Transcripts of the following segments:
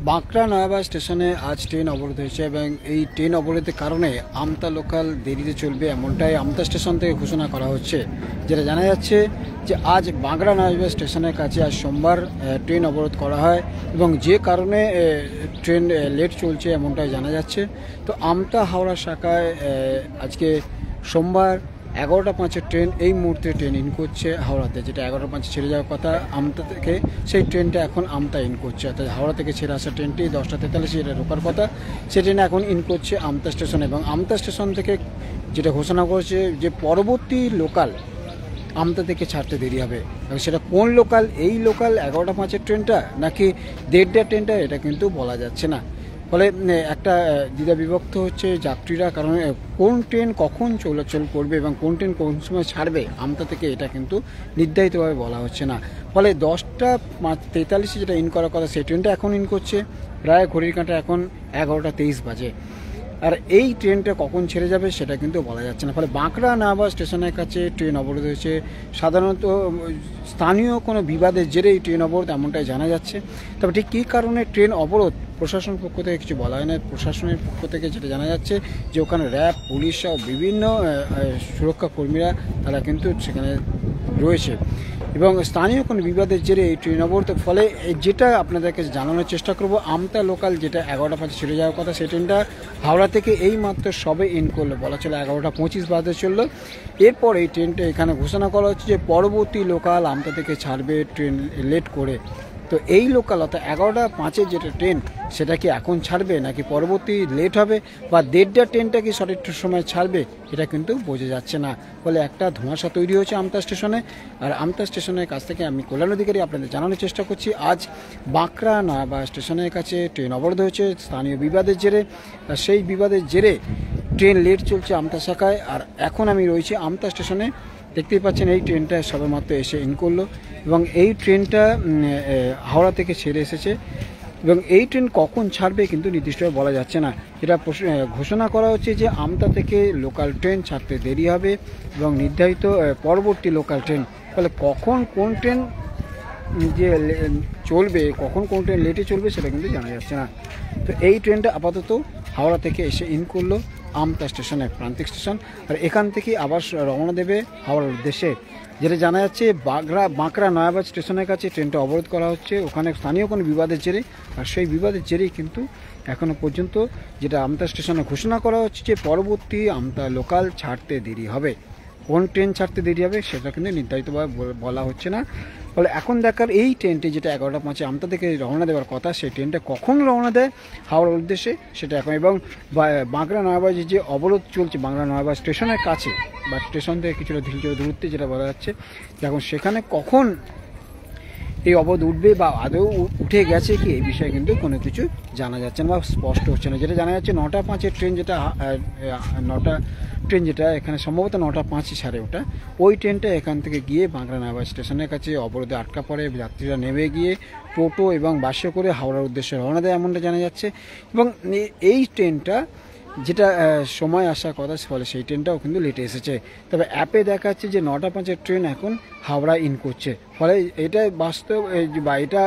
বাঁকড়া নয়াবাজার স্টেশনে আজ ট্রেন অবরোধ হয়েছে এবং এই ট্রেন অবরোধের কারণে আমতা লোকাল দেরিতে চলবে এমনটাই আমতা স্টেশন থেকে ঘোষণা করা হচ্ছে। যেটা জানা যাচ্ছে যে আজ বাঁকড়া নয়াবাজার স্টেশনের কাছে আজ সোমবার ট্রেন অবরোধ করা হয় এবং যে কারণে ট্রেন লেট চলছে এমনটাই জানা যাচ্ছে। তো আমতা হাওড়া শাখায় আজকে সোমবার 11:05 ট্রেন এই মুহূর্তে ট্রেন ইন করছে হাওড়াতে, যেটা 11:05 ছেড়ে যাওয়ার কথা আমতা থেকে, সেই ট্রেনটা এখন আমতা ইন করছে। অর্থাৎ হাওড়া থেকে ছেড়ে আসা ট্রেনটি 10:43 এটা ঢোকার কথা, সেই ট্রেন এখন ইন করছে আমতা স্টেশনে। এবং আমতা স্টেশন থেকে যেটা ঘোষণা করেছে যে পরবর্তী লোকাল আমতা থেকে ছাড়তে দেরি হবে। এবং সেটা কোন লোকাল, এই লোকাল 11:05 ট্রেনটা নাকি 1:30 ট্রেনটা, এটা কিন্তু বলা যাচ্ছে না। ফলে একটা দ্বিধা বিভক্ত হচ্ছে যাত্রীরা, কারণ কোন ট্রেন কখন চলাচল করবে এবং কোন ট্রেন কোন সময় ছাড়বে আমতা থেকে, এটা কিন্তু নির্ধারিতভাবে বলা হচ্ছে না। ফলে 10:43 যেটা ইন করার কথা সেই ট্রেনটা এখন ইন করছে, প্রায় ঘড়ির কাঁটা এখন 11:23 বাজে। আর এই ট্রেনটা কখন ছেড়ে যাবে সেটা কিন্তু বলা যাচ্ছে না। ফলে বাঁকড়া নয়াবাজার স্টেশনের কাছে ট্রেন অবরোধ হয়েছে, সাধারণত স্থানীয় কোনো বিবাদের জেরে এই ট্রেন অবরোধ এমনটাই জানা যাচ্ছে। তবে ঠিক কী কারণে ট্রেন অবরোধ প্রশাসন পক্ষ থেকে কিছু বলা হয় না। প্রশাসনের পক্ষ থেকে যেটা জানা যাচ্ছে যে ওখানে র্যাব, পুলিশ সহ বিভিন্ন সুরক্ষা কর্মীরা তারা কিন্তু সেখানে রয়েছে এবং স্থানীয় কোনো বিবাদের জেরে এই ট্রেন অবরোধ। ফলে যেটা আপনাদেরকে জানানোর চেষ্টা করব, আমতা লোকাল যেটা 11:05 ছেড়ে যাওয়ার কথা সেই ট্রেনটা হাওড়া থেকে এই মাত্র সবে ইন করলো, বলা চলে 11:25 বাজে চললো। এরপর এই ট্রেনটা এখানে ঘোষণা করা হচ্ছে যে পরবর্তী লোকাল আমতা থেকে ছাড়বে ট্রেন লেট করে। তো এই লোকাল অর্থাৎ 11:05 যেটা ট্রেন সেটা কি এখন ছাড়বে নাকি পরবর্তী লেট হবে, বা 1:30 ট্রেনটা কি সঠিক সময় ছাড়বে, এটা কিন্তু বোঝা যাচ্ছে না। ফলে একটা ধোঁয়াশা তৈরি হয়েছে আমতা স্টেশনে। আর আমতা স্টেশনের কাছ থেকে আমি কল্যাণ অধিকারী আপনাদের জানানোর চেষ্টা করছি, আজ বাঁকড়া নয়াবাজার স্টেশনের কাছে ট্রেন অবরোধ হয়েছে স্থানীয় বিবাদের জেরে। আর সেই বিবাদের জেরে ট্রেন লেট চলছে আমতা শাখায়। আর এখন আমি রয়েছি আমতা স্টেশনে, দেখতেই পাচ্ছেন এই ট্রেনটা সবেমাত্র এসে ইন করলো এবং এই ট্রেনটা হাওড়া থেকে ছেড়ে এসেছে এবং এই ট্রেন কখন ছাড়বে কিন্তু নির্দিষ্টভাবে বলা যাচ্ছে না। যেটা ঘোষণা করা হচ্ছে যে আমতা থেকে লোকাল ট্রেন ছাড়তে দেরি হবে এবং নির্ধারিত পরবর্তী লোকাল ট্রেন। ফলে কখন কোন ট্রেন যে চলবে, কখন কোন ট্রেন লেটে চলবে সেটা কিন্তু জানা যাচ্ছে না। তো এই ট্রেনটা আপাতত হাওড়া থেকে এসে ইন করলো আমতা স্টেশনে, প্রান্তিক স্টেশন। আর এখান থেকে আবার রওনা দেবে হাওড়ার উদ্দেশ্যে। যেটা জানা যাচ্ছে বাঁকড়া নয়াবাজার স্টেশনের কাছে ট্রেনটা অবরোধ করা হচ্ছে ওখানে স্থানীয় কোনো বিবাদের জেরে। আর সেই বিবাদের জেরেই কিন্তু এখনও পর্যন্ত যেটা আমতা স্টেশনে ঘোষণা করা হচ্ছে যে পরবর্তী আমতা লোকাল ছাড়তে দেরি হবে। কোন ট্রেন ছাড়তে দেরি হবে সেটা কিন্তু নির্ধারিতভাবে বলা হচ্ছে না। ফলে এখন দেখার এই ট্রেনটি যেটা 11:05 আমতা থেকে রওনা দেওয়ার কথা, সেই ট্রেনটা কখন রওনা দেয় হাওড়ার উদ্দেশ্যে সেটা এখন। এবং বাঁকড়া নয়াবাজার যে অবরোধ চলছে বাঁকড়া নয়াবাজার স্টেশনের কাছে বা স্টেশন থেকে কিছুটা ধীরে দূরত্বে যেটা বলা যাচ্ছে, এখন সেখানে কখন এই অবরোধ উঠবে বা আদৌ উঠে গেছে কি এই বিষয়ে কিন্তু কোনো কিছু জানা যাচ্ছে না বা স্পষ্ট হচ্ছে না। যেটা জানা যাচ্ছে 9:05 ট্রেন যেটা এখানে সম্ভবত 9:05 ছাড়ে ওটা, ওই ট্রেনটা এখান থেকে গিয়ে বাঁকড়া নয়াবাজার স্টেশনের কাছে অবরোধে আটকা পড়ে। যাত্রীরা নেমে গিয়ে টোটো এবং বাসে করে হাওড়ার উদ্দেশ্যে রওনা দেয় এমনটা জানা যাচ্ছে। এবং এই ট্রেনটা যেটা সময় আসার কথা, ফলে সেই ট্রেনটাও কিন্তু লেটে এসেছে। তবে অ্যাপে দেখাচ্ছে যে 9:05 ট্রেন এখন হাওড়া ইন করছে। ফলে এটা বাস্তব বা এটা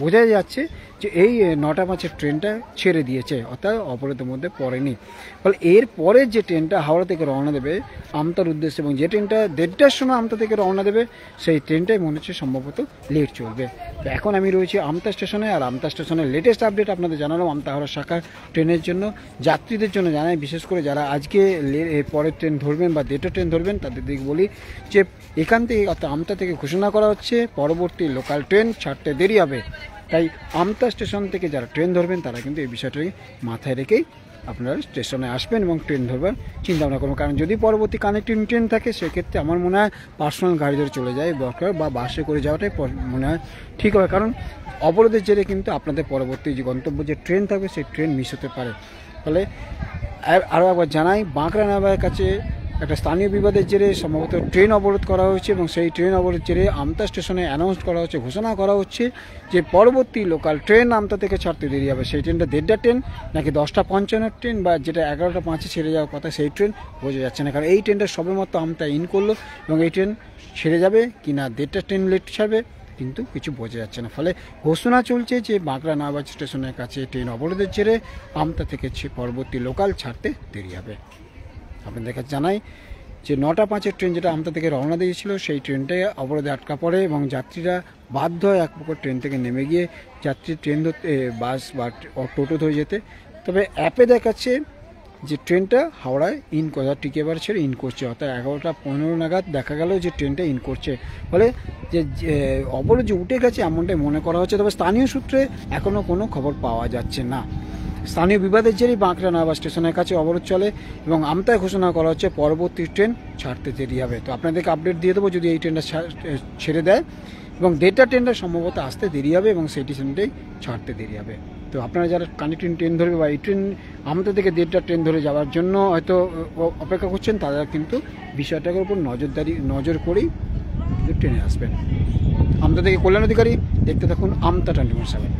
বোঝা যাচ্ছে যে এই 9:05 ট্রেনটা ছেড়ে দিয়েছে, অর্থাৎ অবরোধের মধ্যে পড়েনি। ফলে এর পরে যে ট্রেনটা হাওড়া থেকে রওনা দেবে আমতার উদ্দেশ্যে এবং যে ট্রেনটা 1:30টার সময় আমতা থেকে রওনা দেবে, সেই ট্রেনটাই মনে হচ্ছে সম্ভবত লেট চলবে। তো এখন আমি রয়েছি আমতা স্টেশনে। আর আমতা স্টেশনের লেটেস্ট আপডেট আপনাদের জানালাম আমতা হাওড়া শাখার ট্রেনের জন্য। যাত্রীদের জন্য জানাই, বিশেষ করে যারা আজকে পরের ট্রেন ধরবেন বা 1:30 ট্রেন ধরবেন তাদের দিকে বলি যে এখান থেকে অর্থাৎ আমতা থেকে ঘোষণা করা হচ্ছে পরবর্তী লোকাল ট্রেন ছাড়তে দেরি হবে। তাই আমতা স্টেশন থেকে যারা ট্রেন ধরবেন তারা কিন্তু এই বিষয়টাকে মাথায় রেখেই আপনারা স্টেশনে আসবেন এবং ট্রেন ধরবার চিন্তা ভাবনা করবেন। কারণ যদি পরবর্তী কানেক্টিং ট্রেন থাকে সেক্ষেত্রে আমার মনে হয় পার্সোনাল গাড়ি ধরে চলে যায় দরকার, বা বাসে করে যাওয়াটাই মনে হয় ঠিক হবে। কারণ অবরোধের জেরে কিন্তু আপনাদের পরবর্তী যে গন্তব্য যে ট্রেন থাকবে সেই ট্রেন মিস হতে পারে। ফলে আরও একবার জানাই, বাঁকড়া নয়াবাজারের কাছে একটা স্থানীয় বিবাদের জেরে সম্ভবত ট্রেন অবরোধ করা হয়েছে এবং সেই ট্রেন অবরোধের জেরে আমতা স্টেশনে অ্যানাউন্স করা হচ্ছে, ঘোষণা করা হচ্ছে যে পরবর্তী লোকাল ট্রেন আমতা থেকে ছাড়তে দেরি হবে। সেই ট্রেনটা 1:30 ট্রেন নাকি 10:55 ট্রেন বা যেটা 11:05 ছেড়ে যাওয়ার কথা সেই ট্রেন বোঝা যাচ্ছে না। কারণ এই ট্রেনটা সবেমাত্র আমতা ইন করলো এবং এই ট্রেন ছেড়ে যাবে কি না 1:30 ট্রেন লেট ছাড়বে কিন্তু কিছু বোঝা যাচ্ছে না। ফলে ঘোষণা চলছে যে বাঁকড়া নয়াবাজার স্টেশনের কাছে ট্রেন অবরোধের জেরে আমতা থেকে পরবর্তী লোকাল ছাড়তে দেরি হবে। আপনাদের কাছে জানাই যে 9:05 ট্রেন যেটা আমতা থেকে রওনা দিয়েছিল সেই ট্রেনটাই অবরোধে আটকা পড়ে এবং যাত্রীরা বাধ্য হয় এক প্রকার ট্রেন থেকে নেমে গিয়ে ট্রেন ধরতে বাস বা টোটো ধরে যেতে। তবে অ্যাপে দেখাচ্ছে যে ট্রেনটা হাওড়ায় ইন কথা টিকে এবার ছেড়ে ইন করছে, অর্থাৎ 11:15 নাগাদ দেখা গেল যে ট্রেনটা ইন করছে। ফলে যে অবরোধ যে উঠে গেছে এমনটাই মনে করা হচ্ছে। তবে স্থানীয় সূত্রে এখনও কোনো খবর পাওয়া যাচ্ছে না। স্থানীয় বিবাদের জেরেই বাঁকড়া নয়াবাজার স্টেশনের কাছে অবরোধ চলে এবং আমতায় ঘোষণা করা হচ্ছে পরবর্তী ট্রেন ছাড়তে দেরি হবে। তো আপনাদেরকে আপডেট দিয়ে দেবো যদি এই ট্রেনটা ছেড়ে দেয়, এবং 1:30 ট্রেনটা সম্ভবত আসতে দেরি হবে এবং সেই ট্রেনটাই ছাড়তে দেরি হবে। তো আপনারা যারা কানেক্টিং ট্রেন ধরবে বা এই ট্রেন আমতা থেকে 1:30 ট্রেন ধরে যাওয়ার জন্য হয়তো অপেক্ষা করছেন, তারা কিন্তু বিষয়টার উপর নজর করেই ট্রেনে আসবেন। আমতা থেকে কল্যাণ অধিকারী, দেখতে থাকুন আমতা 24/7।